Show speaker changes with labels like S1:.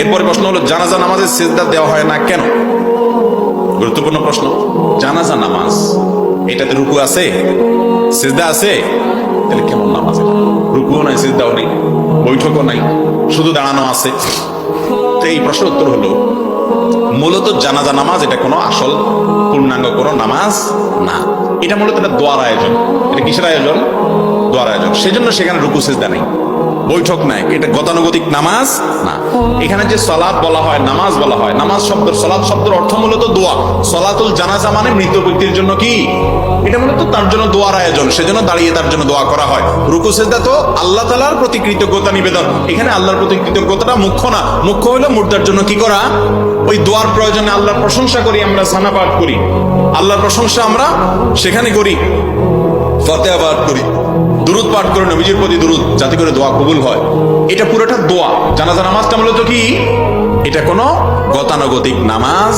S1: এরপরে প্রশ্ন হলো, জানাজা নামাজে সিজদা দেওয়া হয় না কেন? গুরুত্বপূর্ণ প্রশ্ন। জানাজা নামাজ, এটাতে রুকু আছে, সিজদা আছে, তাহলে কেমন নামাজ? রুকুও নাই, সিজদাও নেই, বৈঠকও নাই, শুধু দাঁড়ানো আছে। তো এই প্রশ্নের উত্তর হলো, মূলত জানাজা নামাজ এটা কোনো আসল পূর্ণাঙ্গ কোনো নামাজ না। এটা মূলত একটা দোয়ার আয়োজন। এটা কিসের আয়োজন? দোয়ার আয়োজন। সেজন্য সেখানে রুকু সিজদা নেই, বৈঠক নাই, এটা গতানুগতিক নামাজ না। এখানে যে সালাত বলা হয়, নামাজ বলা হয়, নামাজ শব্দের, সালাত শব্দের অর্থ মূলত দোয়া। সালাতুল জানাজা মানে মৃত ব্যক্তির জন্য কি, এটা মূলত তার জন্য দোয়ার আয়োজন, সেজন্য দাঁড়িয়ে তার জন্য দোয়া করা হয়। রুকু সিজদা তো আল্লাহ তাআলার প্রতি কৃতজ্ঞতা নিবেদন। এখানে আল্লাহর প্রতি কৃতজ্ঞতাটা মুখ্য না, মুখ্য হলো মুর্দার জন্য কি করা, ওই দোয়ার প্রয়োজনে আল্লাহর প্রশংসা করি, আমরা সানা পাঠ করি, আল্লাহর প্রশংসা আমরা সেখানে করি, ফাতিহা পাঠ করি, দুরূদ পাঠ করে নবীজির প্রতি দুরূদ, যাতে করে দোয়া কবুল হয়। এটা পুরোটা দোয়া। জানাজা নামাজটা মূলত কি, এটা কোনো গতানুগতিক নামাজ